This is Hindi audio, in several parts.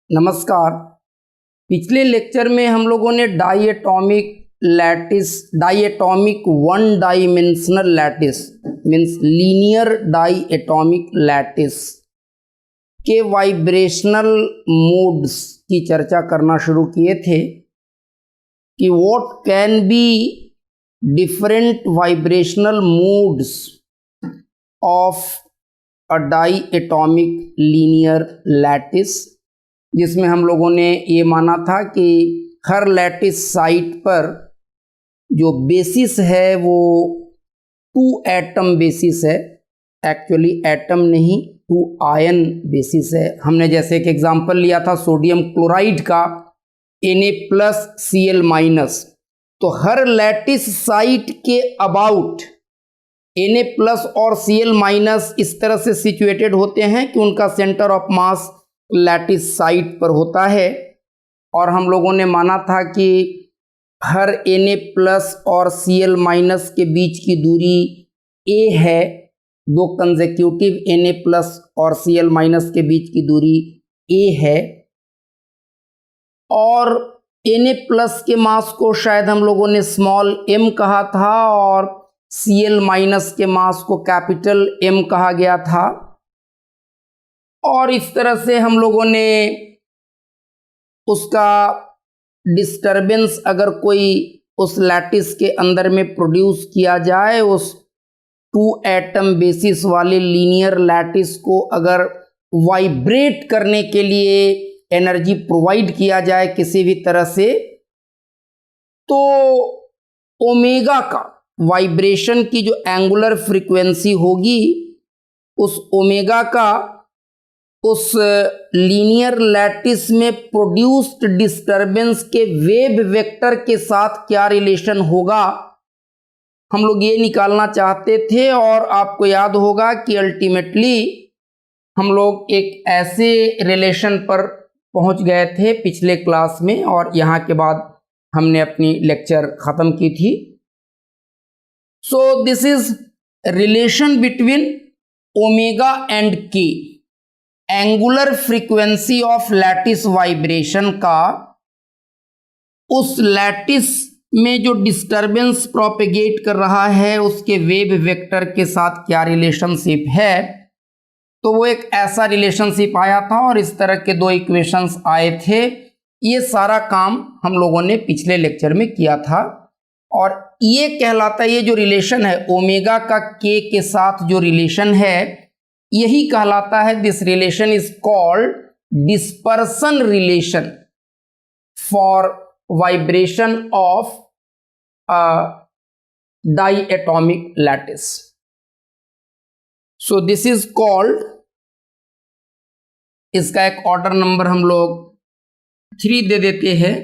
नमस्कार। पिछले लेक्चर में हम लोगों ने diatomic one dimensional lattice means linear diatomic lattice के वाइब्रेशनल मोड्स की चर्चा करना शुरू किए थे कि what can be different vibrational modes of a diatomic linear lattice, जिसमें हम लोगों ने ये माना था कि हर लैटिस साइट पर जो बेसिस है वो 2 एटम बेसिस है, एक्चुअली एटम नहीं 2 आयन बेसिस है। हमने जैसे एक एग्जांपल लिया था सोडियम क्लोराइड का Na+Cl-, तो हर लैटिस साइट के अबाउट Na+ और Cl- इस तरह से सिचुएटेड होते हैं कि उनका centre of mass lattice site पर होता है। और हम लोगों ने माना था कि हर Na+ और Cl- के बीच की दूरी a है, 2 कंसेक्यूटिव Na+ और Cl- के बीच की दूरी a है। और Na+ के मास को शायद हम लोगों ने स्मॉल m कहा था और Cl- के मास को कैपिटल M कहा गया था। और इस तरह से हम लोगों ने उसका डिस्टरबेंस अगर कोई उस लैटिस के अंदर में प्रोड्यूस किया जाए, उस 2 एटम बेसिस वाले लीनियर लैटिस को अगर वाइब्रेट करने के लिए एनर्जी प्रोवाइड किया जाए किसी भी तरह से, तो ओमेगा का वाइब्रेशन की जो एंगुलर फ्रीक्वेंसी होगी, उस ओमेगा का उस लीनियर लैटिस में प्रोड्यूस्ड डिस्टरबेंस के वेव वेक्टर के साथ क्या रिलेशन होगा, हम लोग ये निकालना चाहते थे। और आपको याद होगा कि अल्टीमेटली हम लोग एक ऐसे रिलेशन पर पहुंच गए थे पिछले क्लास में, और यहाँ के बाद हमने अपनी लेक्चर ख़त्म की थी। So this is relation between omega and K, angular frequency of lattice vibration का उस लैटिस में जो डिस्टरबेंस प्रोपेगेट कर रहा है उसके वेव वेक्टर के साथ क्या रिलेशनशिप है। तो वो एक ऐसा रिलेशनशिप आया था और इस तरह के 2 इक्वेशंस आए थे। ये सारा काम हम लोगों ने पिछले लेक्चर में किया था, और ये कहलाता है, ये जो रिलेशन है ओमेगा का के साथ जो रिलेशन है, यही कहलाता है, this relation is called dispersion relation for vibration of diatomic lattice. So this is called, इसका एक ऑर्डर नंबर हम लोग 3 दे देते हैं,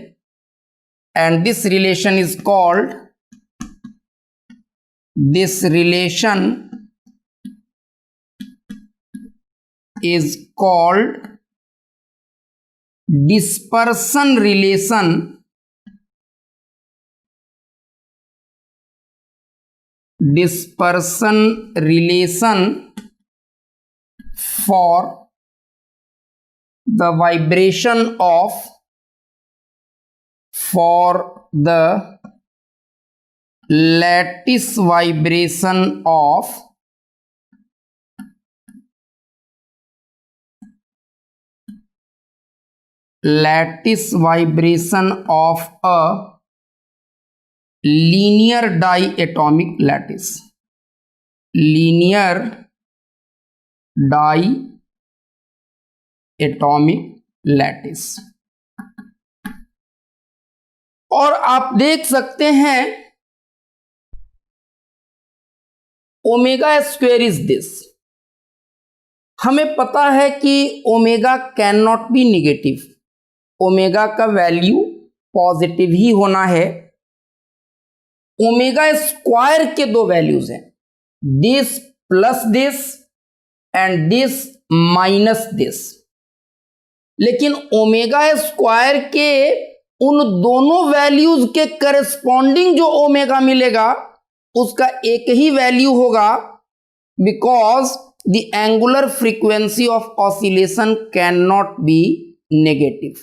and this relation is called, this relation is called dispersion relation for the vibration of, for the lattice vibration of a linear diatomic lattice, linear diatomic lattice। और आप देख सकते हैं ओमेगा स्क्वायर इज दिस, हमें पता है कि omega can not be negative, omega का वैल्यू पॉजिटिव ही होना है। ओमेगा स्क्वायर के 2 वैल्यूज हैं, this plus this and this minus this, लेकिन ओमेगा स्क्वायर के उन दोनों वैल्यूज के करस्पॉन्डिंग जो ओमेगा मिलेगा उसका एक ही वैल्यू होगा, because the angular frequency of oscillation can not be negative.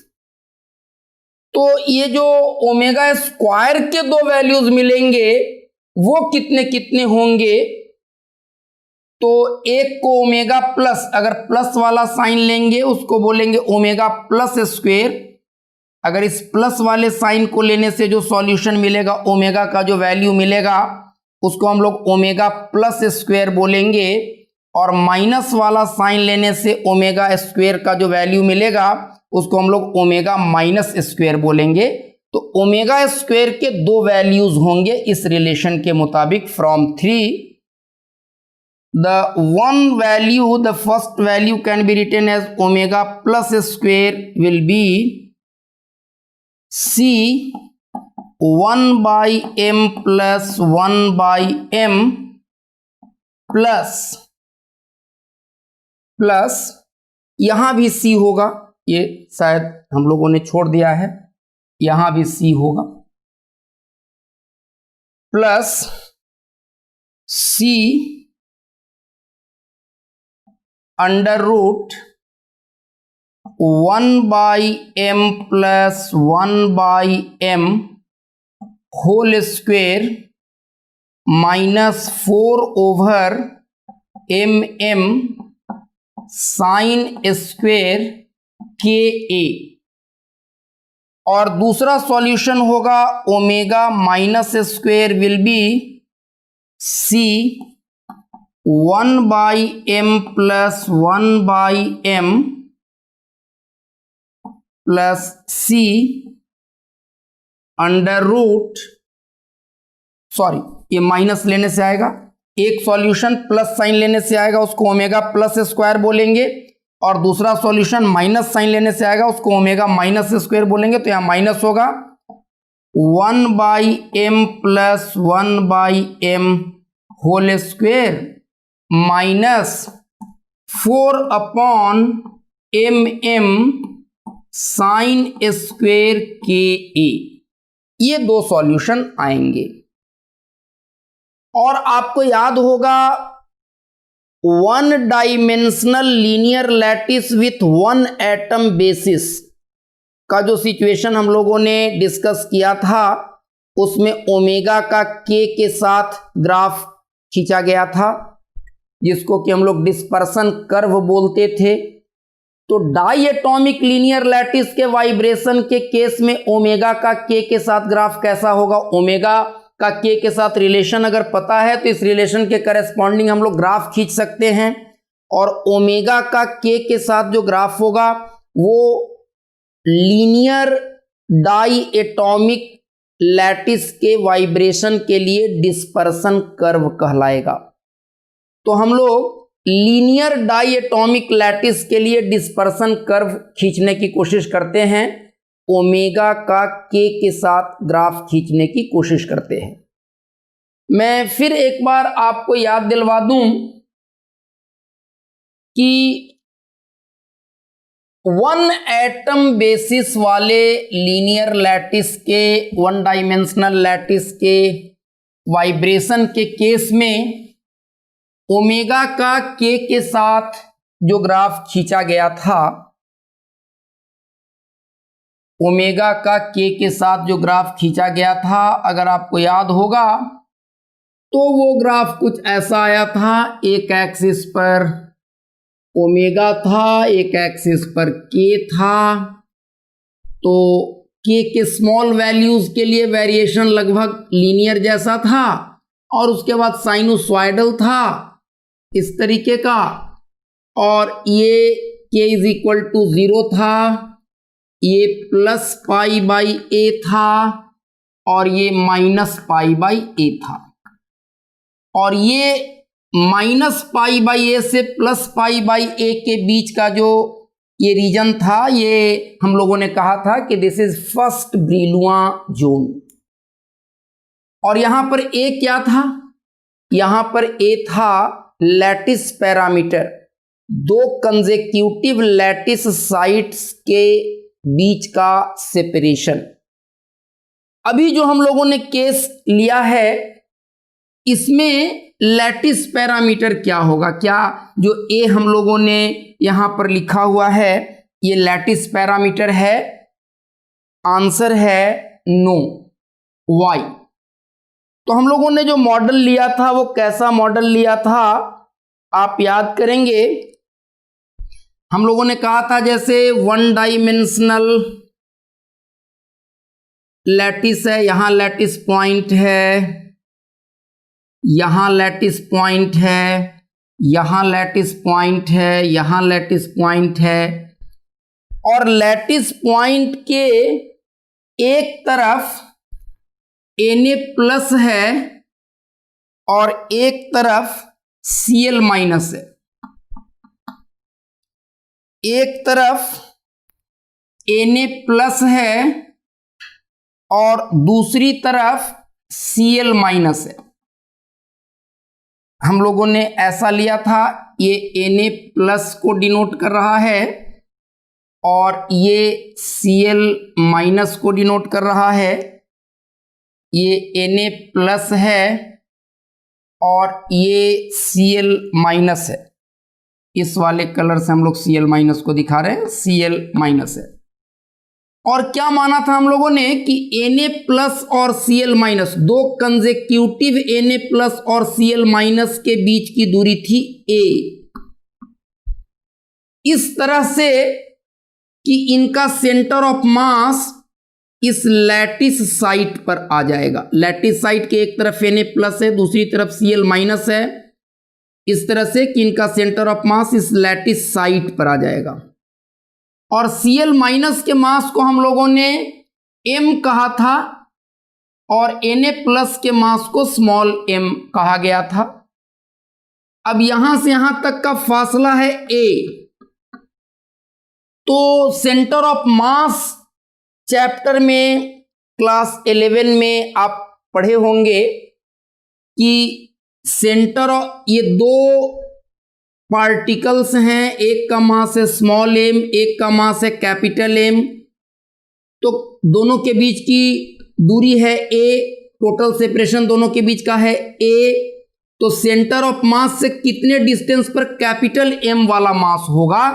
तो ये जो ओमेगा स्क्वायर के दो वैल्यूज मिलेंगे वो कितने कितने होंगे, तो एक को ओमेगा प्लस, अगर प्लस वाला साइन लेंगे उसको बोलेंगे ओमेगा प्लस स्क्वायर। अगर इस प्लस वाले साइन को लेने से जो सॉल्यूशन मिलेगा, ओमेगा का जो वैल्यू मिलेगा उसको हम लोग ओमेगा प्लस स्क्वायर बोलेंगे, और माइनस वाला साइन लेने से ओमेगा स्क्वायर का जो वैल्यू मिलेगा उसको हम लोग ओमेगा माइनस स्क्वायर बोलेंगे। तो ओमेगा स्क्वायर के दो वैल्यूज होंगे इस रिलेशन के मुताबिक from 3। The one value, the first value can be written as omega plus square will be C 1/m plus 1/m plus यहां भी सी होगा, ये शायद हम लोगों ने छोड़ दिया है, यहां भी सी होगा, plus C under root 1/m plus 1/m whole square minus 4/mm sine square K A. और दूसरा सॉल्यूशन होगा omega minus square will be C 1/m plus 1/m plus C under root, sorry ये माइनस लेने से आएगा, एक सॉल्यूशन प्लस साइन लेने से आएगा उसको ओमेगा प्लस स्क्वायर बोलेंगे, और दूसरा सॉल्यूशन माइनस साइन लेने से आएगा उसको ओमेगा माइनस स्क्वायर बोलेंगे। तो यहां माइनस होगा 1/m plus 1/m whole square minus 4/mm sine square K A. ये दो सॉल्यूशन आएंगे। और आपको याद होगा one dimensional linear lattice with one atom basis का जो सिचुएशन हम लोगों ने डिस्कस किया था, उसमें ओमेगा का के साथ ग्राफ खींचा गया था जिसको कि हम लोग डिस्पर्सन कर्व बोलते थे। तो डाई एटॉमिक लीनियर लैटिस के वाइब्रेशन के केस में ओमेगा का के साथ ग्राफ कैसा होगा, ओमेगा का के साथ रिलेशन अगर पता है तो इस रिलेशन के करेस्पॉन्डिंग हम लोग ग्राफ खींच सकते हैं। और ओमेगा का के साथ जो ग्राफ होगा वो लीनियर डाई एटॉमिक लैटिस के वाइब्रेशन के लिए डिस्पर्सन कर्व कहलाएगा। तो हम लोग लीनियर डाई एटॉमिक लैटिस के लिए डिस्पर्सन कर्व खींचने की कोशिश करते हैं, ओमेगा का के साथ ग्राफ खींचने की कोशिश करते हैं। मैं फिर एक बार आपको याद दिलवा दूं कि वन एटम बेसिस वाले लीनियर लैटिस के, वन डायमेंशनल लैटिस के वाइब्रेशन के केस में ओमेगा का के साथ जो ग्राफ खींचा गया था, ओमेगा का के साथ जो ग्राफ खींचा गया था, अगर आपको याद होगा तो वो ग्राफ कुछ ऐसा आया था। एक एक्सिस पर ओमेगा था, एक एक्सिस पर के था। तो के स्मॉल वैल्यूज के लिए वेरिएशन लगभग लीनियर जैसा था, और उसके बाद साइनोसॉइडल था इस तरीके का, और ये के इज इक्वल टू 0 था, ये प्लस पाई बाई ए था, और ये माइनस पाई बाई ए था। और ये माइनस पाई बाई ए से प्लस पाई बाई ए के बीच का जो ये रीजन था, ये हम लोगों ने कहा था कि this is first Brillouin zone. और यहां पर ए क्या था, यहां पर ए था लैटिस पैरामीटर, दो कंसेक्यूटिव लैटिस साइट्स के बीच का सेपरेशन। अभी जो हम लोगों ने केस लिया है इसमें लैटिस पैरामीटर क्या होगा, क्या जो ए हम लोगों ने यहां पर लिखा हुआ है ये लैटिस पैरामीटर है, आंसर है नो, वाई। तो हम लोगों ने जो मॉडल लिया था वो कैसा मॉडल लिया था आप याद करेंगे। हम लोगों ने कहा था जैसे वन डायमेंशनल लैटिस है, यहां लैटिस पॉइंट है, यहां लैटिस पॉइंट है, यहां लैटिस पॉइंट है, यहां लैटिस पॉइंट है, और लैटिस पॉइंट के एक तरफ Na प्लस है और एक तरफ Cl माइनस है। एक तरफ Na प्लस है और दूसरी तरफ Cl माइनस है। हम लोगों ने ऐसा लिया था, ये Na प्लस को डिनोट कर रहा है और ये Cl माइनस को डिनोट कर रहा है। ये Na प्लस है और ये Cl माइनस है। इस वाले कलर से हम लोग Cl माइनस को दिखा रहे हैं, Cl माइनस है। और क्या माना था हम लोगों ने कि Na प्लस और Cl माइनस, दो कंसेक्यूटिव Na प्लस और Cl माइनस के बीच की दूरी थी a, इस तरह से कि इनका सेंटर ऑफ मास इस लैटिस साइट पर आ जाएगा। लैटिस साइट के एक तरफ Na प्लस है, दूसरी तरफ Cl माइनस है, इस तरह से कि इनका सेंटर ऑफ मास इस लैटिस साइट पर आ जाएगा। और Cl माइनस के मास को हम लोगों ने m कहा था और Na प्लस के मास को स्मॉल m कहा गया था। अब यहां से यहां तक का फासला है a, तो सेंटर ऑफ मास चैप्टर में क्लास 11 में आप पढ़े होंगे कि सेंटर, ये दो पार्टिकल्स हैं, एक का मास है स्मॉल m, एक का मास है कैपिटल M, तो दोनों के बीच की दूरी है a, टोटल सेपरेशन दोनों के बीच का है a, तो सेंटर ऑफ मास से कितने डिस्टेंस पर कैपिटल M वाला मास होगा,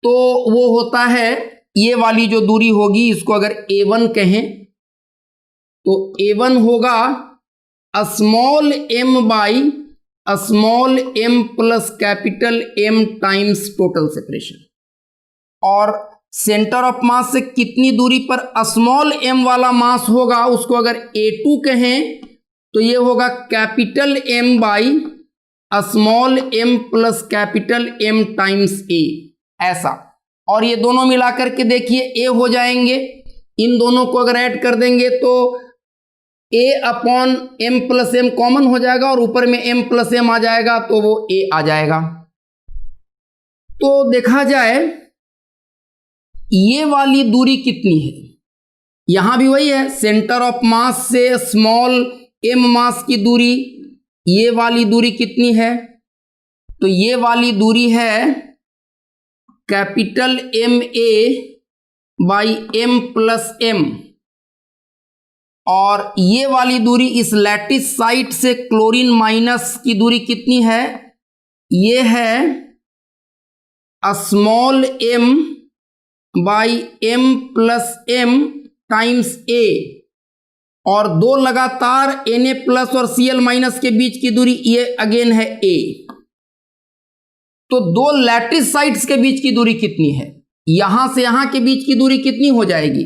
तो वो होता है ये वाली जो दूरी होगी, इसको अगर a1 कहें तो a1 होगा small m by small m plus capital M times total separation. और सेंटर ऑफ मास से कितनी दूरी पर स्मॉल m वाला मास होगा, उसको अगर a2 कहें तो ये होगा capital M by small m plus capital M times a, ऐसा। और ये दोनों मिलाकर के देखिए a हो जाएंगे, इन दोनों को अगर ऐड कर देंगे तो a upon m plus m common हो जाएगा और ऊपर में m प्लस m आ जाएगा, तो वो a आ जाएगा। तो देखा जाए ये वाली दूरी कितनी है, यहां भी वही है, सेंटर ऑफ मास से स्मॉल m मास की दूरी, ये वाली दूरी कितनी है, तो ये वाली दूरी है capital Ma by m plus m, और ये वाली दूरी इस लैटिस साइट से क्लोरीन माइनस की दूरी कितनी है, ये है small m by m plus m times a, और दो लगातार Na प्लस और Cl माइनस के बीच की दूरी ये अगेन है a। तो दो लैटिस साइट्स के बीच की दूरी कितनी है, यहां से यहां के बीच की दूरी कितनी हो जाएगी,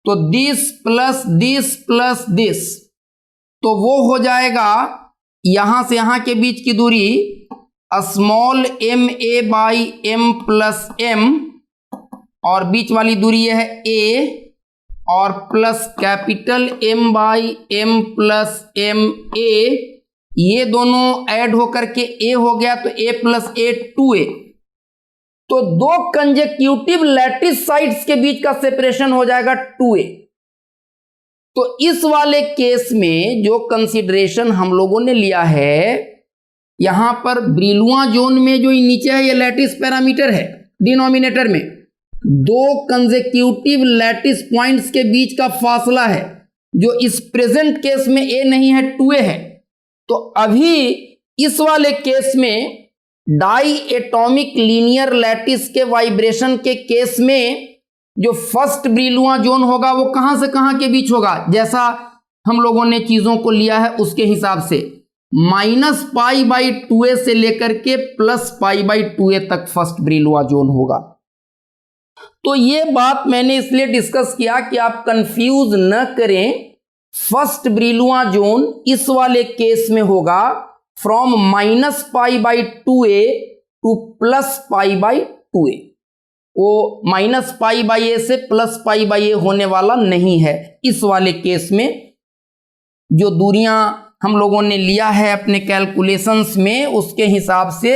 तो this plus this plus this, तो वो हो जाएगा यहां से यहां के बीच की दूरी small Ma by m plus m, और बीच वाली दूरी यह है a, और plus capital M by m plus m a, ये दोनों ऐड होकर के a हो गया, तो a प्लस a 2a। तो दो कंजेक्यूटिव लैटिस साइड्स के बीच का सेपरेशन हो जाएगा 2a। तो इस वाले केस में जो कंसीडरेशन हम लोगों ने लिया है, यहां पर ब्रिलुआ जोन में जो नीचे है ये लैटिस पैरामीटर है, डिनोमिनेटर में दो कंजेक्यूटिव लैटिस पॉइंट्स के बीच का फासला है, जो इस प्रेजेंट केस में a नहीं है 2a है। तो अभी इस वाले केस में डाई एटॉमिक लीनियर लैटिस के वाइब्रेशन के केस में जो फर्स्ट ब्रिलुआ जोन होगा वो कहां से कहां के बीच होगा, जैसा हम लोगों ने चीजों को लिया है उसके हिसाब से -π/2a से लेकर के +π/2a तक फर्स्ट ब्रिलुआ जोन होगा। तो ये बात मैंने इसलिए डिस्कस किया कि आप कंफ्यूज न करें। फर्स्ट ब्रिलुआ जोन इस वाले केस में होगा फ्रॉम -π/2a टू +π/2a। वो -π/a से +π/a होने वाला नहीं है। इस वाले केस में जो दूरियां हम लोगों ने लिया है अपने कैलकुलेशंस में उसके हिसाब से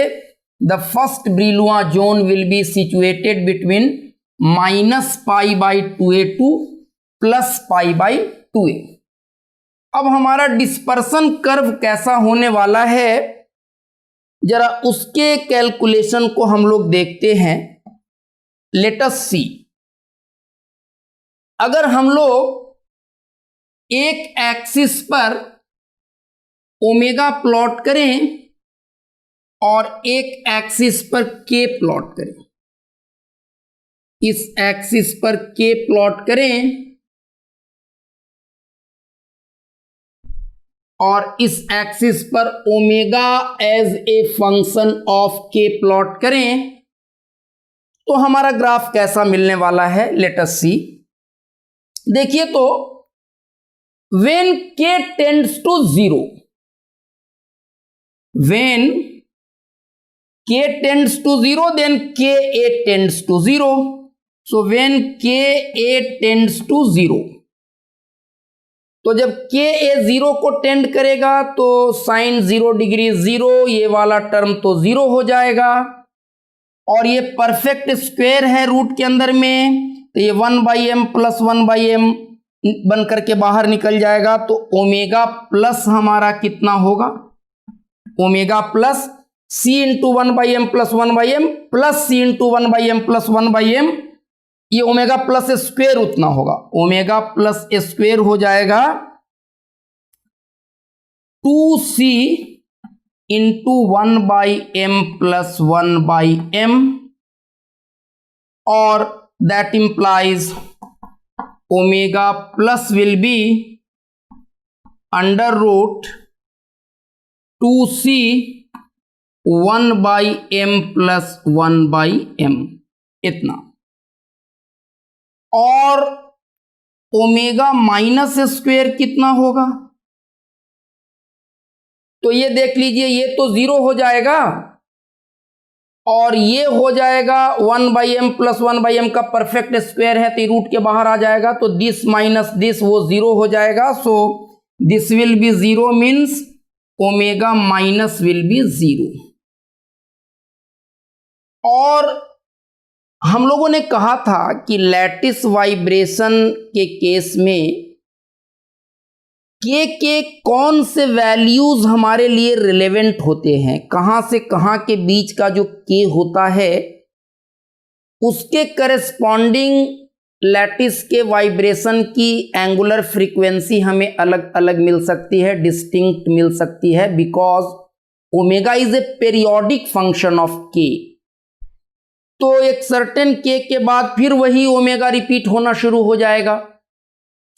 the first Brillouin zone will be situated between -π/2a to +π/2a। अब हमारा डिस्पर्सन कर्व कैसा होने वाला है जरा उसके कैलकुलेशन को हम लोग देखते हैं। लेट अस सी, अगर हम लोग एक एक्सिस पर ओमेगा प्लॉट करें और एक एक्सिस पर के प्लॉट करें, इस एक्सिस पर के प्लॉट करें और इस एक्सिस पर omega as a function of K plot करें तो हमारा ग्राफ कैसा मिलने वाला है। लेट अस सी, देखिए तो when K tends to 0, when k tends to 0 then ka tends to 0. So when ka tends to 0, तो जब ka 0 को टेंड करेगा तो साइन 0 डिग्री 0, ये वाला टर्म तो 0 हो जाएगा और ये परफेक्ट स्क्वायर है रूट के अंदर में, तो ये 1/m प्लस 1/m बन करके बाहर निकल जाएगा। तो ओमेगा प्लस हमारा कितना होगा, omega plus c into 1/m plus 1/m plus c into 1/m plus 1/m, ये ओमेगा प्लस स्क्वेयर उतना होगा। ओमेगा प्लस स्क्वेयर हो जाएगा 2c into 1/m plus 1/m और that implies omega plus will be under root 2c 1/m plus 1/m इतना, और ओमेगा माइनस स्क्वेयर कितना होगा, तो ये देख लीजिए ये तो 0 हो जाएगा और ये हो जाएगा 1/m प्लस 1/m का परफेक्ट स्क्वायर है तो रूट के बाहर आ जाएगा, तो दिस माइनस दिस वो 0 हो जाएगा। So this will be 0 means omega minus will be 0। और हम लोगों ने कहा था कि लैटिस वाइब्रेशन के केस में के कौन से वैल्यूज हमारे लिए रिलेवेंट होते हैं, कहां से कहां के बीच का जो के होता है उसके करस्पॉन्डिंग लैटिस के वाइब्रेशन की एंगुलर फ्रीक्वेंसी हमें अलग अलग मिल सकती है, डिस्टिंक्ट मिल सकती है, because omega is a periodic function of के। तो एक सर्टेन के बाद फिर वही ओमेगा रिपीट होना शुरू हो जाएगा।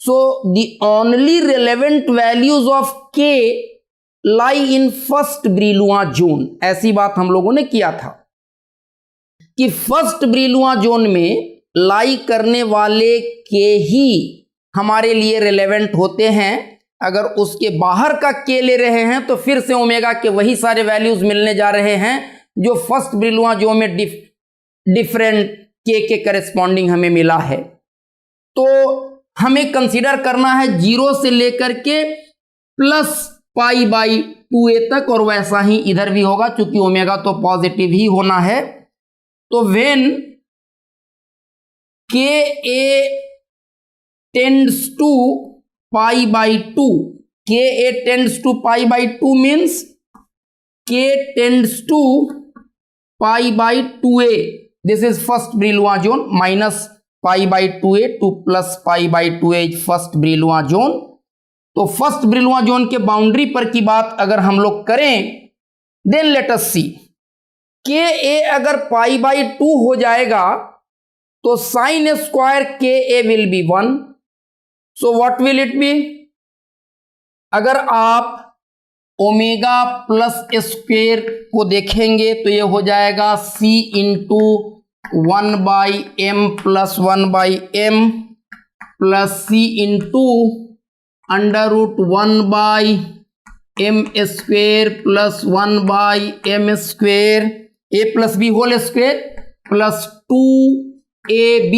So the only relevant values of के लाई इन फर्स्ट ब्रिलुआ जोन, ऐसी बात हम लोगों ने किया था कि फर्स्ट ब्रिलुआ जोन में लाई करने वाले के ही हमारे लिए रिलेवेंट होते हैं। अगर उसके बाहर का के ले रहे हैं तो फिर से ओमेगा के वही सारे वैल्यूज मिलने जा रहे हैं जो फर्स्ट ब्रिलुआ जोन में डिफरेंट के करस्पॉन्डिंग हमें मिला है। तो हमें कंसीडर करना है 0 से लेकर के +π/2a तक, और वैसा ही इधर भी होगा क्योंकि ओमेगा तो पॉजिटिव ही होना है। तो when ka tends to π/2, ka tends to π/2 means k tends to π/2a, this is first Brillouin zone, -π/2a to +π/2a is first Brillouin zone. तो फर्स्ट ब्रिलुआ जोन के बाउंड्री पर की बात अगर हम लोग करें, देन लेट अस सी, के ए अगर पाई बाई 2 हो जाएगा तो sine square K A will be 1. So what will it be? अगर आप ओमेगा प्लस स्क्वेयर को देखेंगे तो ये हो जाएगा C into 1/m plus 1/m plus C into √1/m square plus 1/m square A plus B whole square plus 2ab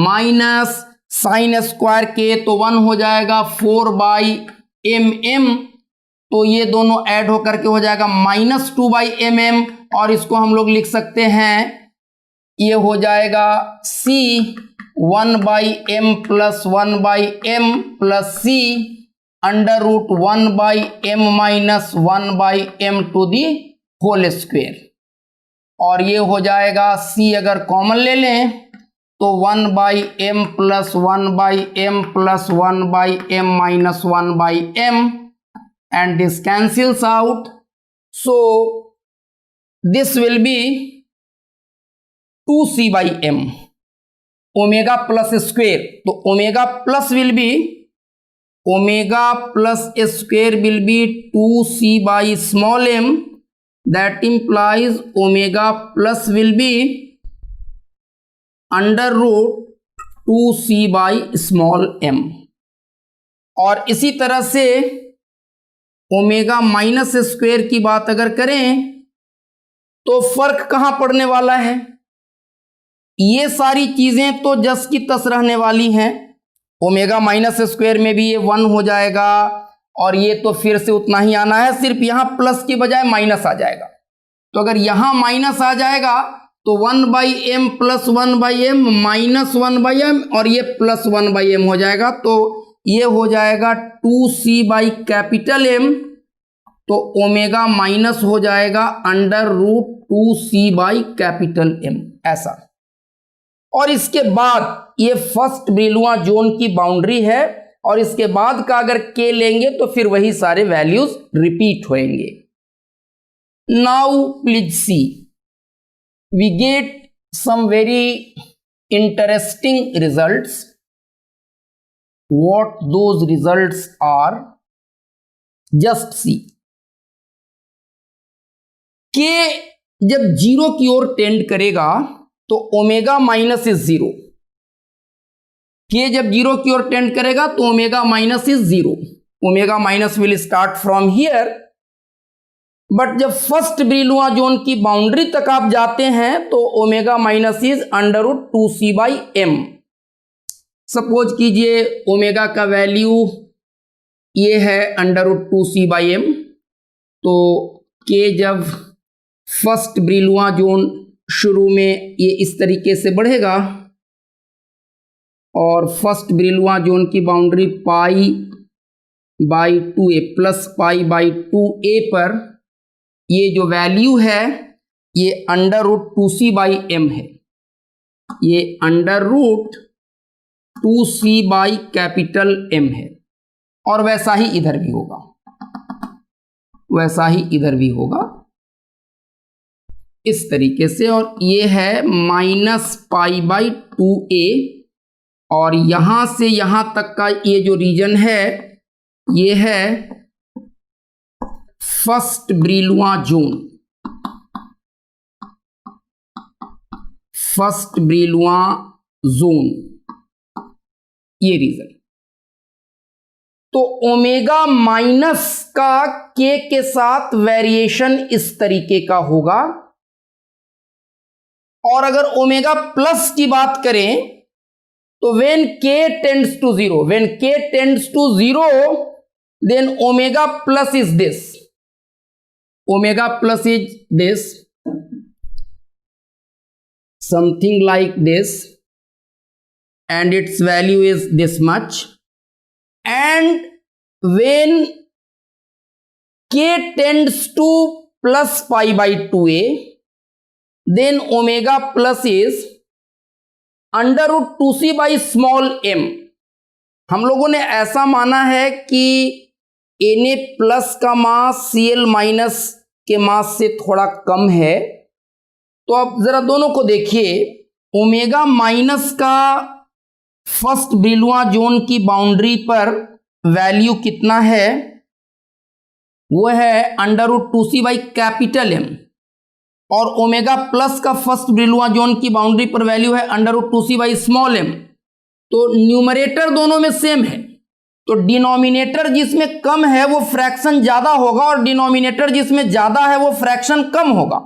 minus sine square K तो 1 हो जाएगा 4/mm. तो ये दोनों ऐड होकर के हो जाएगा -2/mm और इसको हम लोग लिख सकते हैं, ये हो जाएगा c 1/m plus 1/m plus c √1/m minus 1/m to the whole square. और ये हो जाएगा c अगर कॉमन ले लें तो 1/m plus 1/m plus 1/m minus 1/m and this cancels out. So this will be 2c/m omega plus square. तो omega plus will be omega plus square will be 2c/m. That implies omega plus will be √2c/m. और इसी तरह से ओमेगा माइनस स्क्वेयर की बात अगर करें तो फर्क कहां पड़ने वाला है? ये सारी चीजें तो जस की तस रहने वाली हैं. ओमेगा माइनस स्क्वेयर में भी ये 1 हो जाएगा और ये तो फिर से उतना ही आना है, सिर्फ यहां प्लस की बजाय माइनस आ जाएगा. तो अगर यहां माइनस आ जाएगा तो 1/m plus 1/m minus 1/m और ये प्लस 1/m हो जाएगा. तो ये हो जाएगा 2c/M. तो ओमेगा माइनस हो जाएगा √2c/M ऐसा. और इसके बाद ये फर्स्ट ब्रिलुआ जोन की बाउंड्री है और इसके बाद का अगर के लेंगे तो फिर वही सारे वैल्यूज रिपीट होंगे. Now please see, we get some very interesting results. What those results are, just see. K जब 0 की ओर टेंड करेगा तो ओमेगा माइनस इज 0. K जब 0 की ओर टेंड करेगा तो omega minus is 0. Omega minus will start from here. But जब फर्स्ट ब्रिलुआ जोन की बाउंड्री तक आप जाते हैं तो omega minus is √2c/m. Suppose कीजिए ओमेगा का वैल्यू ये है √2c/m. तो के जब फर्स्ट ब्रिलुआ जोन शुरू में ये इस तरीके से बढ़ेगा और फर्स्ट ब्रिलुआ जोन की बाउंड्री π/2a प्लस π/2a पर ये जो वैल्यू है ये √2c/m है. ये √2c/M है. और वैसा ही इधर भी होगा, वैसा ही इधर भी होगा इस तरीके से. और ये है -π/2a और यहां से यहां तक का ये जो रीजन है ये है first Brillouin zone. First Brillouin zone ये रीजन. तो ओमेगा माइनस का के साथ वेरिएशन इस तरीके का होगा. और अगर ओमेगा प्लस की बात करें तो when k tends to 0, when k tends to 0, then omega plus is this. Omega plus is this, something like this, and its value is this much. And when k tends to plus π/2a, then omega plus is √2c/m. हम लोगों ने ऐसा माना है कि Na प्लस का मास Cl माइनस के मास से थोड़ा कम है। तो अब जरा दोनों को देखिए, ओमेगा माइनस का फर्स्ट ब्रिलुआ जोन की बाउंड्री पर वैल्यू कितना है, वो है √2c/M, और ओमेगा प्लस का फर्स्ट ब्रिलुआ जोन की बाउंड्री पर वैल्यू है √2c/m। तो न्यूमरेटर दोनों में सेम है, तो डिनोमिनेटर जिसमें कम है वो फ्रैक्शन ज्यादा होगा और डिनोमिनेटर जिसमें ज्यादा है वो फ्रैक्शन कम होगा।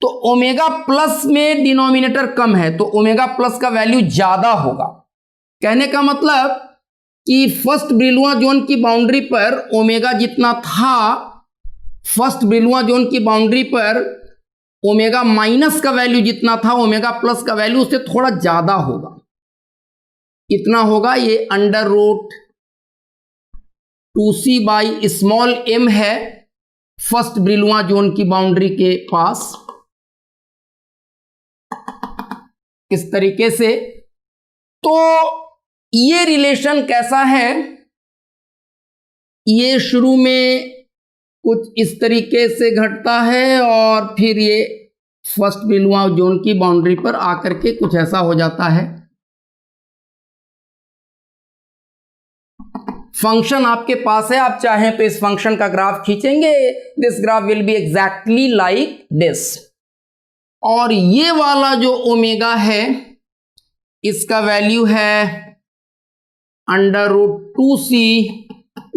तो ओमेगा प्लस में डिनोमिनेटर कम है तो ओमेगा प्लस का वैल्यू ज्यादा होगा। कहने का मतलब कि फर्स्ट ब्रिलुआ जोन की बाउंड्री पर ओमेगा जितना था, फर्स्ट ब्रिलुआ जोन की बाउंड्री पर ओमेगा माइनस का वैल्यू जितना था, ओमेगा प्लस का वैल्यू उससे थोड़ा ज्यादा होगा। कितना होगा, ये √2c/m है फर्स्ट ब्रिलुआ जोन की बाउंड्री के पास, इस तरीके से। तो ये रिलेशन कैसा है, ये शुरू में कुछ इस तरीके से घटता है और फिर ये फर्स्ट ब्रिलुआ जोन की बाउंड्री पर आकर के कुछ ऐसा हो जाता है। फंक्शन आपके पास है, आप चाहें तो इस फंक्शन का ग्राफ खींचेंगे, this graph will be exactly like this. और ये वाला जो ओमेगा है इसका वैल्यू है √2c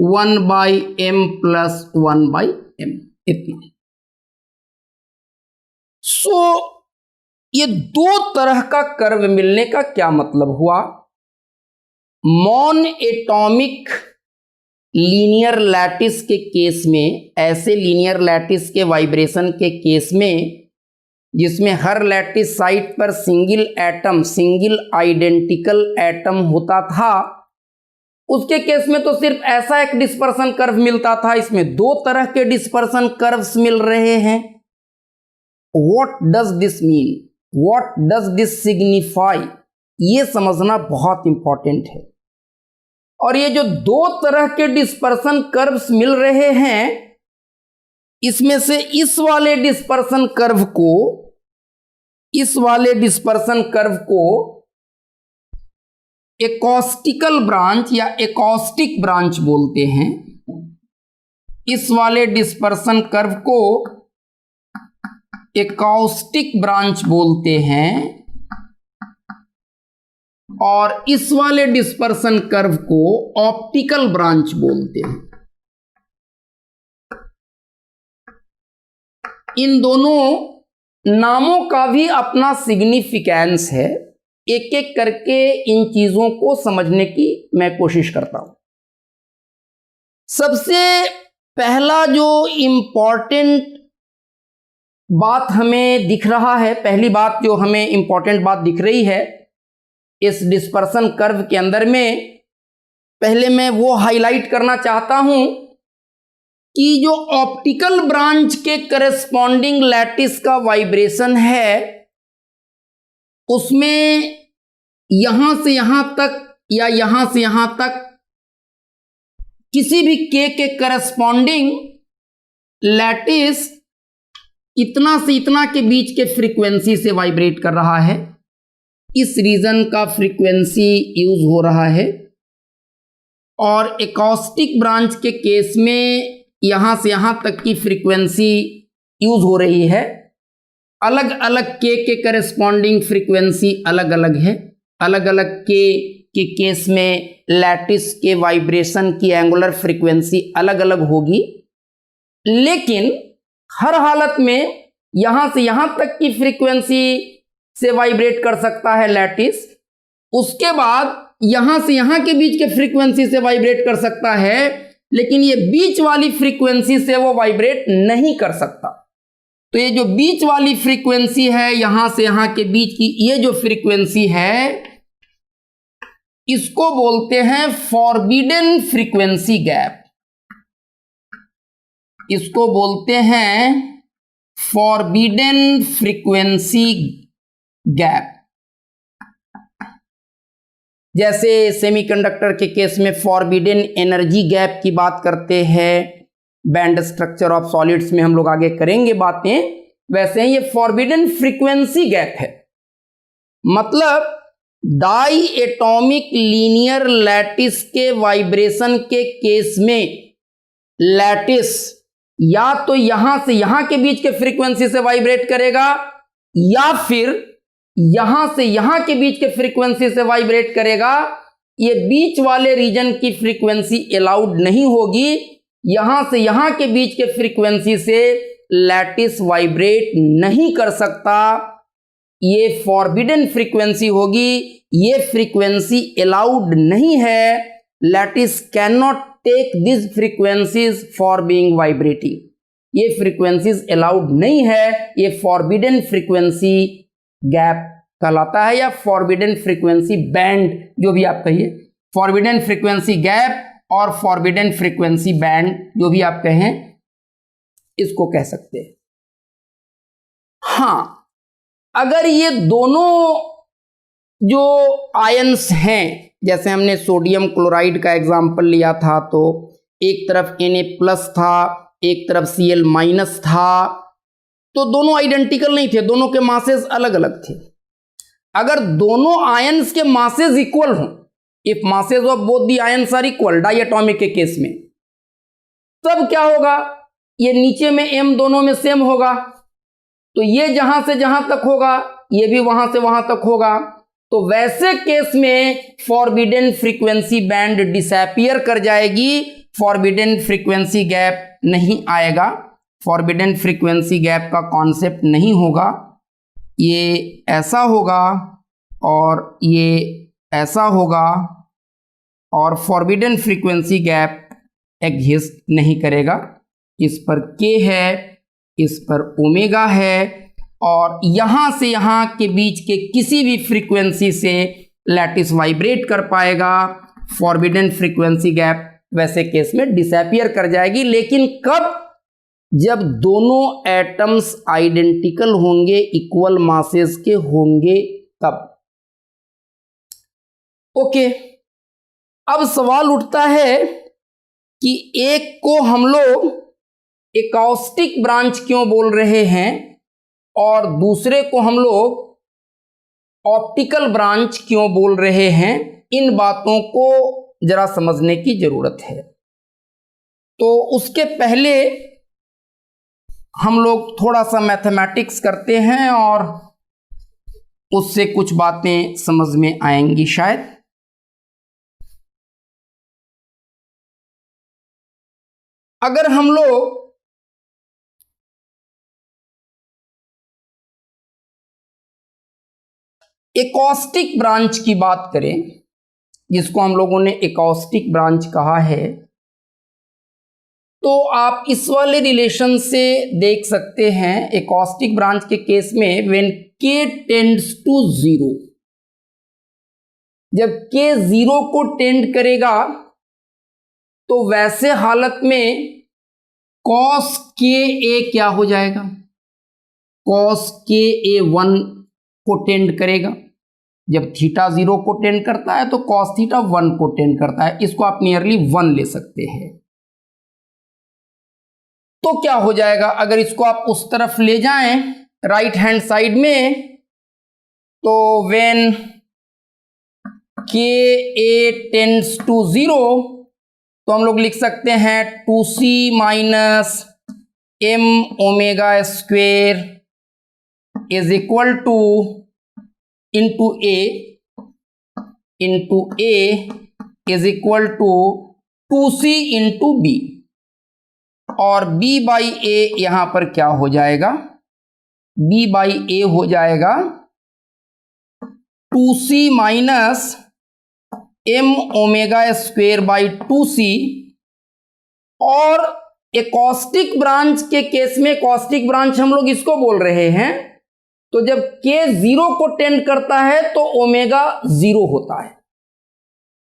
1/m + 1/m इतना। सो ये दो तरह का कर्व मिलने का क्या मतलब हुआ, मॉन एटॉमिक लीनियर लैटिस के केस में, ऐसे लीनियर लैटिस के वाइब्रेशन के केस में जिसमें हर लैटिस साइट पर single atom, single identical atom होता था, उसके केस में तो सिर्फ ऐसा एक डिस्पर्सन कर्व मिलता था। इसमें दो तरह के डिस्पर्सन कर्व्स मिल रहे हैं। What does this mean, what does this signify, ये समझना बहुत इंपॉर्टेंट है। और ये जो दो तरह के डिस्पर्सन कर्व्स मिल रहे हैं, इसमें से इस वाले डिस्पर्सन कर्व को, इस वाले डिस्पर्सन कर्व को एकॉस्टिकल ब्रांच या एकॉस्टिक ब्रांच बोलते हैं। इस वाले डिस्पर्सन कर्व को एकॉस्टिक ब्रांच बोलते हैं और इस वाले डिस्पर्सन कर्व को ऑप्टिकल ब्रांच बोलते हैं। इन दोनों नामों का भी अपना सिग्निफिकेंस है। एक एक करके इन चीजों को समझने की मैं कोशिश करता हूं। सबसे पहला जो इंपॉर्टेंट बात हमें दिख रहा है, पहली बात जो हमें इंपॉर्टेंट बात दिख रही है इस डिस्पर्सन कर्व के अंदर में, पहले मैं वो हाईलाइट करना चाहता हूं कि जो ऑप्टिकल ब्रांच के करस्पॉन्डिंग लैटिस का वाइब्रेशन है उसमें यहां से यहां तक या यहां से यहां तक किसी भी के करस्पॉन्डिंग लैटिस इतना से इतना के बीच के फ्रीक्वेंसी से वाइब्रेट कर रहा है। इस रीजन का फ्रीक्वेंसी यूज हो रहा है। और एकॉस्टिक ब्रांच के केस में यहां से यहां तक की फ्रीक्वेंसी यूज हो रही है। अलग अलग के करस्पॉन्डिंग फ्रीक्वेंसी अलग अलग है। अलग अलग के केस में लैटिस के वाइब्रेशन की एंगुलर फ्रीक्वेंसी अलग अलग होगी, लेकिन हर हालत में यहां से यहां तक की फ्रीक्वेंसी से वाइब्रेट कर सकता है लैटिस। उसके बाद यहां से यहां के बीच के फ्रीक्वेंसी से वाइब्रेट कर सकता है, लेकिन ये बीच वाली फ्रीक्वेंसी से वो वाइब्रेट नहीं कर सकता। तो ये जो बीच वाली फ्रीक्वेंसी है, यहां से यहां के बीच की ये जो फ्रीक्वेंसी है, इसको बोलते हैं फॉरबिडन फ्रीक्वेंसी गैप। इसको बोलते हैं फॉरबिडन फ्रीक्वेंसी गैप। जैसे सेमीकंडक्टर के केस में फॉरबिडन एनर्जी गैप की बात करते हैं, बैंड स्ट्रक्चर ऑफ सॉलिड्स में हम लोग आगे करेंगे बातें, वैसे ही ये फॉरबिडन फ्रीक्वेंसी गैप है। मतलब डाई एटॉमिक लीनियर लैटिस के वाइब्रेशन के केस में लैटिस या तो यहां से यहां के बीच के फ्रीक्वेंसी से वाइब्रेट करेगा या फिर यहां से यहां के बीच के फ्रीक्वेंसी से वाइब्रेट करेगा। ये बीच वाले रीजन की फ्रीक्वेंसी अलाउड नहीं होगी। यहां से यहां के बीच के फ्रीक्वेंसी से लैटिस वाइब्रेट नहीं कर सकता। ये फॉरबिडन फ्रीक्वेंसी होगी, ये फ्रीक्वेंसी अलाउड नहीं है। Lattice can not take this frequencies for being vibrating. ये फ्रीक्वेंसीज अलाउड नहीं है। ये फॉरबिडन फ्रीक्वेंसी गैप कहलाता है या फॉरबिडन फ्रीक्वेंसी बैंड, जो भी आप कहिए, फॉरबिडन फ्रीक्वेंसी गैप और फॉरबिडन फ्रीक्वेंसी बैंड, जो भी आप कहें, इसको कह सकते हैं। हां, अगर ये दोनों जो आयंस हैं, जैसे हमने सोडियम क्लोराइड का एग्जाम्पल लिया था, तो एक तरफ Na+ था, एक तरफ Cl- था, तो दोनों आइडेंटिकल नहीं थे, दोनों के मासेस अलग अलग थे। अगर दोनों आयंस के मासेस इक्वल हों, if masses of both the ions are equal, डाई एटॉमिक के केस में, तब क्या होगा, ये नीचे में m दोनों में सेम होगा, तो ये जहां से जहां तक होगा ये भी वहां से वहां तक होगा। तो वैसे केस में फॉरबिडन फ्रीक्वेंसी बैंड डिसअपीयर कर जाएगी, फॉरबिडन फ्रीक्वेंसी गैप नहीं आएगा, फॉरबिडन फ्रीक्वेंसी गैप का कॉन्सेप्ट नहीं होगा। ये ऐसा होगा और ये ऐसा होगा और फॉरबिडन फ्रीक्वेंसी गैप एग्जिस्ट नहीं करेगा। इस पर K है, इस पर ओमेगा है, और यहां से यहां के बीच के किसी भी फ्रीक्वेंसी से लैटिस वाइब्रेट कर पाएगा। फॉरबिडन फ्रीक्वेंसी गैप वैसे केस में डिसअपीयर कर जाएगी। लेकिन कब? जब दोनों एटम्स आइडेंटिकल होंगे, इक्वल मासेस के होंगे, तब। ओके, अब सवाल उठता है कि एक को हम लोग एकॉस्टिक ब्रांच क्यों बोल रहे हैं और दूसरे को हम लोग ऑप्टिकल ब्रांच क्यों बोल रहे हैं। इन बातों को जरा समझने की जरूरत है। तो उसके पहले हम लोग थोड़ा सा मैथमेटिक्स करते हैं और उससे कुछ बातें समझ में आएंगी शायद। अगर हम लोग एकॉस्टिक ब्रांच की बात करें, जिसको हम लोगों ने एकॉस्टिक ब्रांच कहा है, तो आप इस वाले रिलेशन से देख सकते हैं। एकॉस्टिक ब्रांच के केस में व्हेन K टेंड्स टू 0, जब K 0 को टेंड करेगा तो वैसे हालत में cos Ka क्या हो जाएगा, cos Ka 1 को टेंड करेगा। जब थीटा 0 को टेंड करता है तो cos थीटा 1 को टेंड करता है। इसको आप नियरली 1 ले सकते हैं। तो क्या हो जाएगा, अगर इसको आप उस तरफ ले जाएं राइट हैंड साइड में, तो व्हेन Ka टेंड्स टू 0, तो हम लोग लिख सकते हैं 2c minus m omega square is equal to into A is equal to 2c into B, और B बाई A यहां पर क्या हो जाएगा, B बाई A हो जाएगा 2c minus m omega square by 2c। और एकॉस्टिक ब्रांच के केस में, एकॉस्टिक ब्रांच हम लोग इसको बोल रहे हैं, तो जब K 0 को टेंड करता है तो ओमेगा 0 होता है।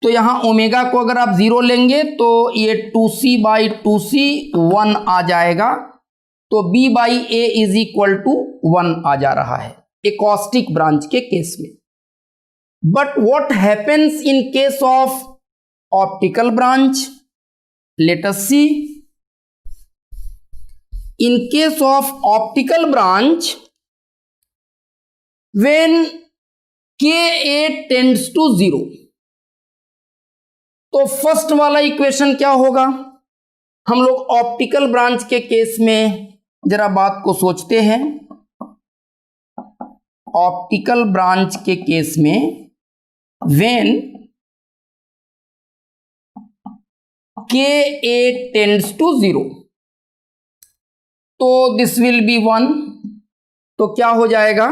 तो यहां ओमेगा को अगर आप 0 लेंगे तो ये 2c बाई 2c 1 आ जाएगा। तो B by A is equal to 1 आ जा रहा है एकॉस्टिक ब्रांच के केस में। But what happens in case of optical branch, let us see. in case of optical branch when Ka tends to 0, तो फर्स्ट वाला इक्वेशन क्या होगा? हम लोग ऑप्टिकल ब्रांच के केस में जरा बात को सोचते हैं। ऑप्टिकल ब्रांच के केस में व्हेन Ka tends to 0, तो दिस विल बी 1, तो क्या हो जाएगा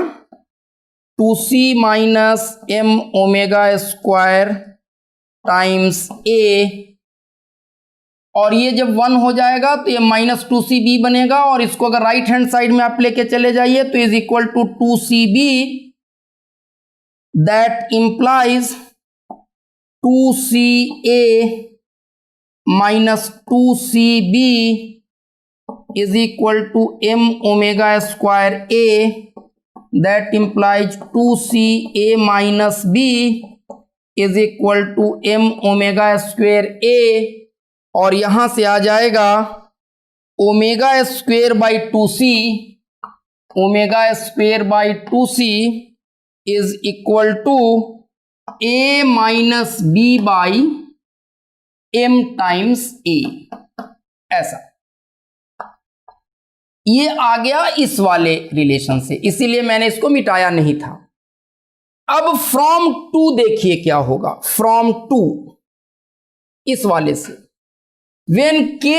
2c minus m omega square times a, और ये जब 1 हो जाएगा तो ये माइनस 2cb बनेगा, और इसको अगर राइट हैंड साइड में आप लेके चले जाइए तो is equal to 2cb, that implies 2ca minus 2cb is equal to m omega square a, that implies 2ca minus b is equal to m omega square a, और यहां से आ जाएगा omega square by 2c, omega square by 2c is equal to a minus b by m times a, ऐसा। ये आ गया इस वाले रिलेशन से, इसीलिए मैंने इसको मिटाया नहीं था। अब फ्रॉम टू देखिए क्या होगा, फ्रॉम टू इस वाले से when Ka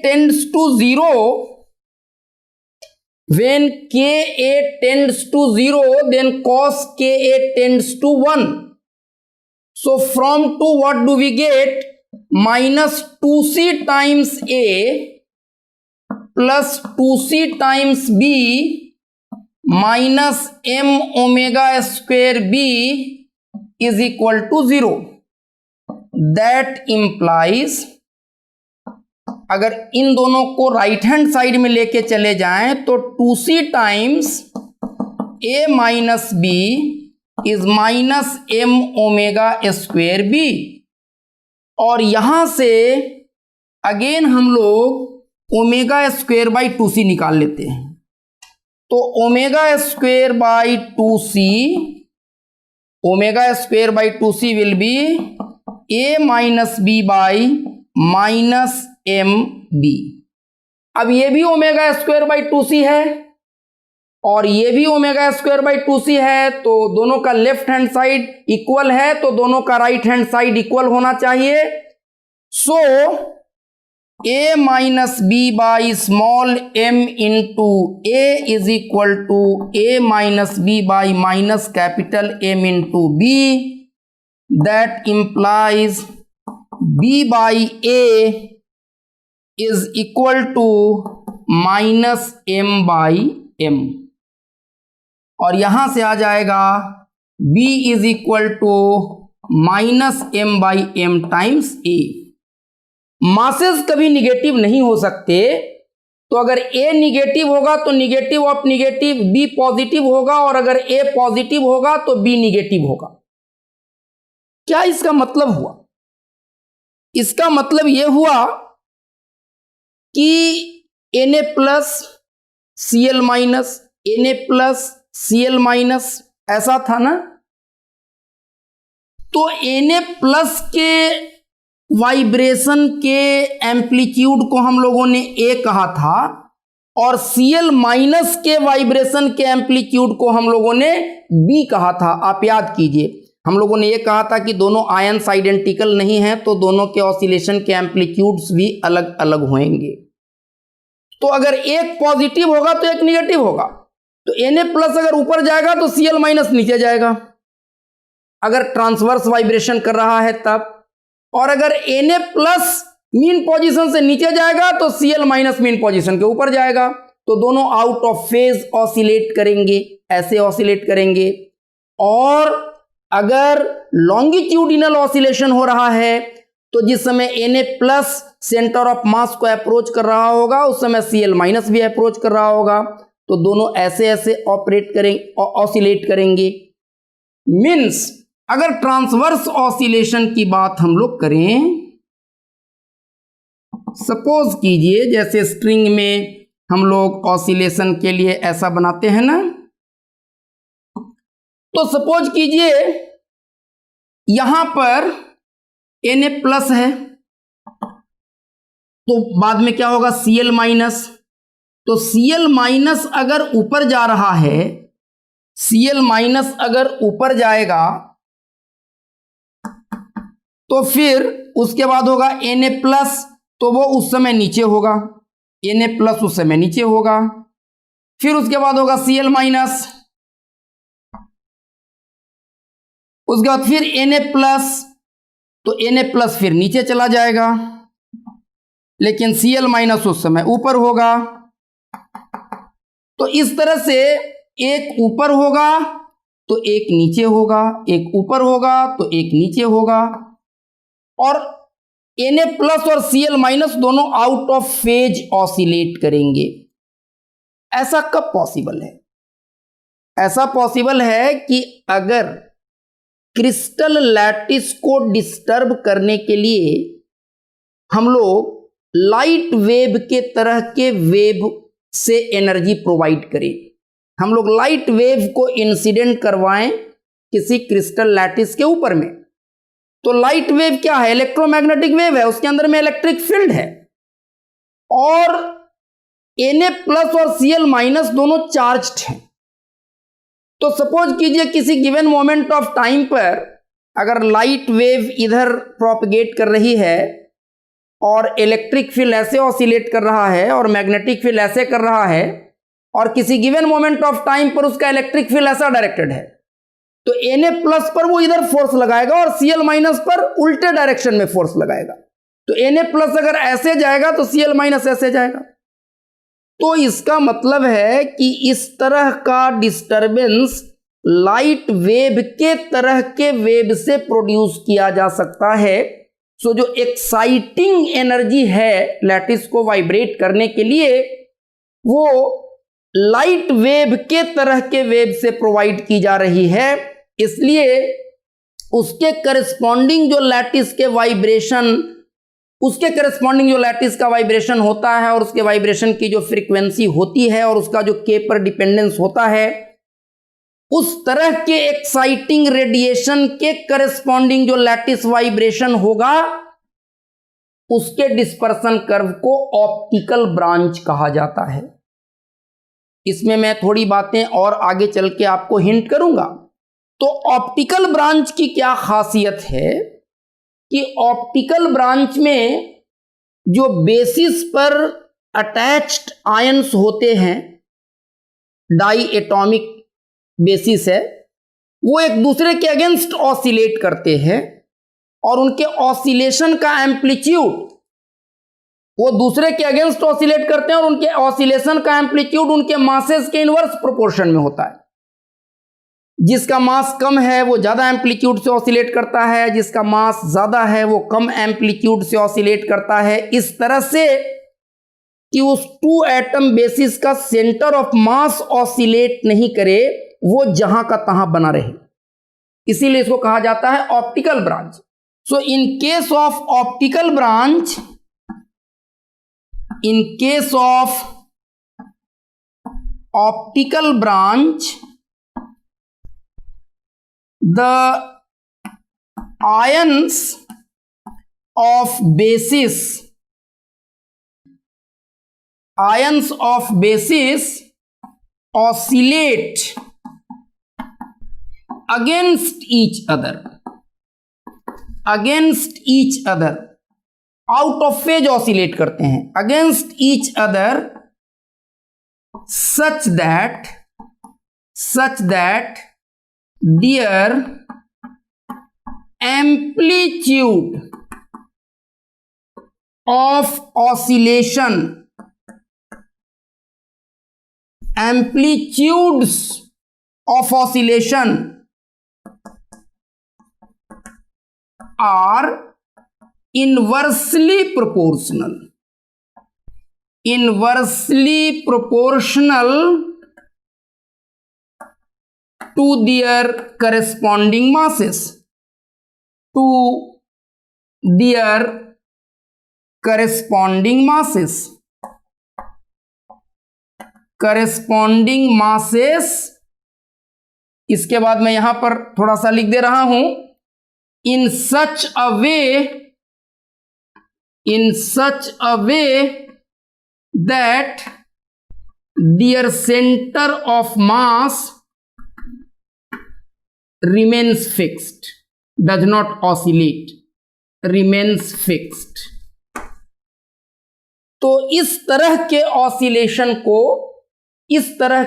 tends to 0, when Ka tends to 0, then cos Ka tends to 1. So from 2 what do we get? Minus 2c times A plus 2c times B minus m omega square B is equal to 0. That implies, अगर इन दोनों को राइट हैंड साइड में लेके चले जाएं तो 2c times a minus b is minus m omega square b, और यहां से अगेन हम लोग ओमेगा स्क्वेयर बाई 2c निकाल लेते हैं। तो omega square by 2c, omega square by 2c will be a minus b by minus M B. अब ये भी ओमेगा स्क्वायर बाई 2c है और ये भी ओमेगा स्क्वायर बाई 2c है, तो दोनों का लेफ्ट हैंड साइड इक्वल है, तो दोनों का राइट हैंड साइड इक्वल होना चाहिए। So a minus B by small m into a is equal to a minus B by minus capital M into b, that implies b by a is equal to minus m by m, और यहां से आ जाएगा b is equal to minus m by m times a। Masses कभी निगेटिव नहीं हो सकते, तो अगर a निगेटिव होगा तो negative of negative b positive होगा, और अगर a पॉजिटिव होगा तो b निगेटिव होगा। क्या इसका मतलब हुआ? इसका मतलब यह हुआ कि Na plus Cl minus, Na plus Cl minus, ऐसा था ना। तो Na प्लस के वाइब्रेशन के एम्पलीट्यूड को हम लोगों ने A कहा था, और Cl माइनस के वाइब्रेशन के एम्पलीट्यूड को हम लोगों ने B कहा था। आप याद कीजिए, हम लोगों ने यह कहा था कि दोनों आयंस आइडेंटिकल नहीं हैं, तो दोनों के ऑसिलेशन के एम्पलीट्यूड्स भी अलग अलग होंगे। तो अगर एक पॉजिटिव होगा तो एक निगेटिव होगा, तो Na प्लस अगर ऊपर जाएगा तो Cl माइनस नीचे जाएगा, अगर ट्रांसवर्स वाइब्रेशन कर रहा है तब। और अगर Na प्लस मीन पोजीशन से नीचे जाएगा तो Cl माइनस मीन पोजीशन के ऊपर जाएगा, तो दोनों आउट ऑफ फेज ऑसिलेट करेंगे, ऐसे ऑसिलेट करेंगे। और अगर लॉन्गिट्यूडिनल ऑसिलेशन हो रहा है तो जिस समय Na प्लस सेंटर ऑफ मास को अप्रोच कर रहा होगा उस समय Cl माइनस भी अप्रोच कर रहा होगा, तो दोनों ऐसे ऐसे ऑपरेट करेंगे, ऑसिलेट करेंगे। मीन्स अगर ट्रांसवर्स ऑसिलेशन की बात हम लोग करें, सपोज कीजिए जैसे स्ट्रिंग में हम लोग ऑसिलेशन के लिए ऐसा बनाते हैं ना। तो सपोज कीजिए यहां पर Na+ है, तो बाद में क्या होगा Cl-। तो Cl- अगर ऊपर जा रहा है, Cl- अगर ऊपर जाएगा तो फिर उसके बाद होगा Na+, तो वो उस समय नीचे होगा, Na+ उस समय नीचे होगा। फिर उसके बाद होगा Cl-, उसके बाद फिर Na+, तो Na+ फिर नीचे चला जाएगा, लेकिन Cl- उस समय ऊपर होगा। तो इस तरह से एक ऊपर होगा तो एक नीचे होगा, एक ऊपर होगा तो एक नीचे होगा, और Na+ और Cl- दोनों आउट ऑफ फेज ऑसिलेट करेंगे। ऐसा कब पॉसिबल है? ऐसा पॉसिबल है कि अगर क्रिस्टल लैटिस को डिस्टर्ब करने के लिए हम लोग लाइट वेव के तरह के वेव से एनर्जी प्रोवाइड करें, हम लोग लाइट वेव को इंसिडेंट करवाएं किसी क्रिस्टल लैटिस के ऊपर में। तो लाइट वेव क्या है? इलेक्ट्रोमैग्नेटिक वेव है, उसके अंदर में इलेक्ट्रिक फील्ड है, और Na+ और Cl- दोनों चार्ज्ड हैं। तो सपोज कीजिए किसी गिवन मोमेंट ऑफ टाइम पर अगर लाइट वेव इधर प्रोपगेट कर रही है और इलेक्ट्रिक फील्ड ऐसे ऑसिलेट कर रहा है और मैग्नेटिक फील्ड ऐसे कर रहा है, और किसी गिवन मोमेंट ऑफ टाइम पर उसका इलेक्ट्रिक फील्ड ऐसा डायरेक्टेड है, तो Na+ पर वो इधर फोर्स लगाएगा और Cl- पर उल्टे डायरेक्शन में फोर्स लगाएगा। तो Na+ अगर ऐसे जाएगा तो Cl- ऐसे जाएगा। तो इसका मतलब है कि इस तरह का डिस्टरबेंस लाइट वेव के तरह के वेव से प्रोड्यूस किया जा सकता है। सो जो एक्साइटिंग एनर्जी है लैटिस को वाइब्रेट करने के लिए, वो लाइट वेव के तरह के वेव से प्रोवाइड की जा रही है। इसलिए उसके करस्पॉन्डिंग जो लैटिस के वाइब्रेशन, उसके करस्पॉन्डिंग जो लैटिस का वाइब्रेशन होता है और उसके वाइब्रेशन की जो फ्रीक्वेंसी होती है और उसका जो के पर डिपेंडेंस होता है, उस तरह के एक्साइटिंग रेडिएशन के करस्पॉन्डिंग जो लैटिस वाइब्रेशन होगा, उसके डिस्पर्सन कर्व को ऑप्टिकल ब्रांच कहा जाता है। इसमें मैं थोड़ी बातें और आगे चल के आपको हिंट करूंगा। तो ऑप्टिकल ब्रांच की क्या खासियत है कि ऑप्टिकल ब्रांच में जो बेसिस पर अटैच्ड आयंस होते हैं, डाई एटॉमिक बेसिस है, वो एक दूसरे के अगेंस्ट ऑसिलेट करते हैं, और उनके ऑसिलेशन का एम्पलीट्यूड, वो दूसरे के अगेंस्ट ऑसिलेट करते हैं और उनके ऑसिलेशन का एम्पलीट्यूड उनके मासेस के इनवर्स प्रोपोर्शन में होता है। जिसका मास कम है वो ज्यादा एम्पलीट्यूड से ऑसिलेट करता है, जिसका मास ज्यादा है वो कम एम्पलीट्यूड से ऑसिलेट करता है, इस तरह से कि उस 2 एटम बेसिस का सेंटर ऑफ मास ऑसिलेट नहीं करे, वो जहां का तहां बना रहे। इसीलिए इसको कहा जाता है optical branch. So in case of optical branch, in case of optical branch, the ions of basis oscillate against each other, out of phase oscillate करते हैं, against each other, such that their amplitude of oscillation, amplitudes of oscillation are inversely proportional to their corresponding masses, corresponding masses, इसके बाद मैं यहां पर थोड़ा सा लिख दे रहा हूं, in such a way that their centre of mass remains fixed, does not oscillate, remains fixed। तो इस तरह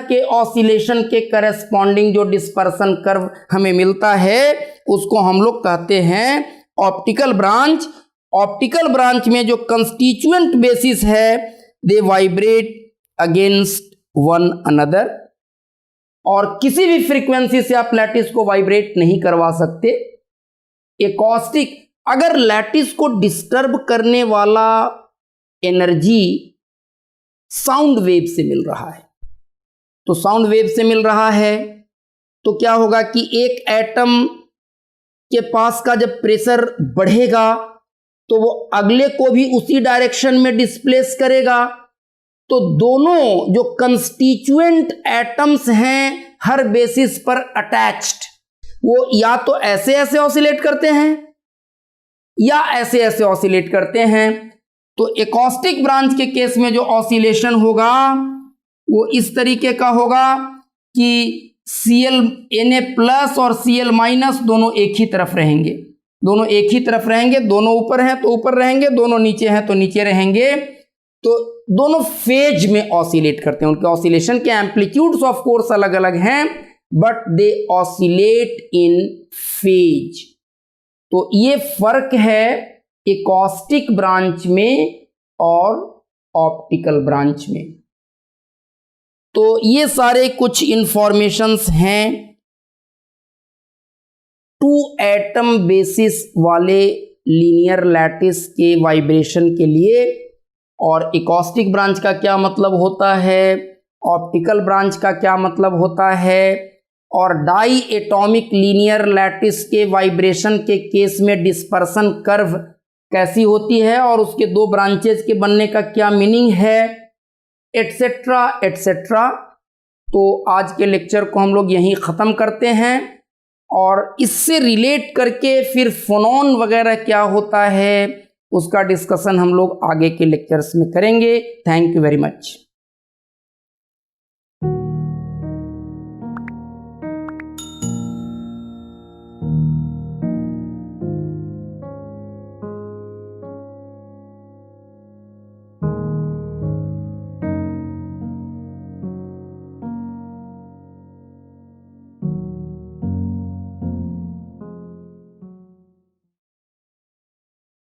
के ऑसिलेशन के करस्पॉन्डिंग जो डिस्पर्सन कर्व हमें मिलता है उसको हम लोग कहते हैं ऑप्टिकल ब्रांच। ऑप्टिकल ब्रांच में जो कंस्टिट्यूएंट बेसिस है दे वाइब्रेट अगेंस्ट वन अनदर, और किसी भी फ्रीक्वेंसी से आप लैटिस को वाइब्रेट नहीं करवा सकते। एकॉस्टिक, अगर लैटिस को डिस्टर्ब करने वाला एनर्जी साउंड वेव से मिल रहा है, तो साउंड वेव से मिल रहा है तो क्या होगा कि एक एटम के पास का जब प्रेशर बढ़ेगा तो वो अगले को भी उसी डायरेक्शन में डिस्प्लेस करेगा। तो दोनों जो कंस्टिट्यूएंट एटम्स हैं हर बेसिस पर अटैच्ड, वो या तो ऐसे ऐसे ऑसिलेट करते हैं या ऐसे ऐसे ऑसिलेट करते हैं। तो एकॉस्टिक ब्रांच के केस में जो ऑसिलेशन होगा वो इस तरीके का होगा कि Cl Na+ और Cl- दोनों एक ही तरफ रहेंगे, दोनों ऊपर हैं तो ऊपर रहेंगे, दोनों नीचे हैं तो नीचे रहेंगे। तो दोनों फेज में ऑसिलेट करते हैं, उनके ऑसिलेशन के एम्पलीट्यूड्स ऑफ कोर्स अलग अलग हैं but they oscillate in phase. तो ये फर्क है एकॉस्टिक ब्रांच में और ऑप्टिकल ब्रांच में। तो ये सारे कुछ इंफॉर्मेशंस हैं टू एटम बेसिस वाले लीनियर लैटिस के वाइब्रेशन के लिए। और एकॉस्टिक ब्रांच का क्या मतलब होता है, ऑप्टिकल ब्रांच का क्या मतलब होता है, और डाई एटॉमिक लीनियर लैटिस के वाइब्रेशन के केस में डिस्पर्सन कर्व कैसी होती है और उसके दो ब्रांचेस के बनने का क्या मीनिंग है, एटसेट्रा एटसेट्रा। तो आज के लेक्चर को हम लोग यहीं ख़त्म करते हैं और इससे रिलेट करके फिर फोनॉन वगैरह क्या होता है उसका डिस्कशन हम लोग आगे के लेक्चर्स में करेंगे। Thank you very much.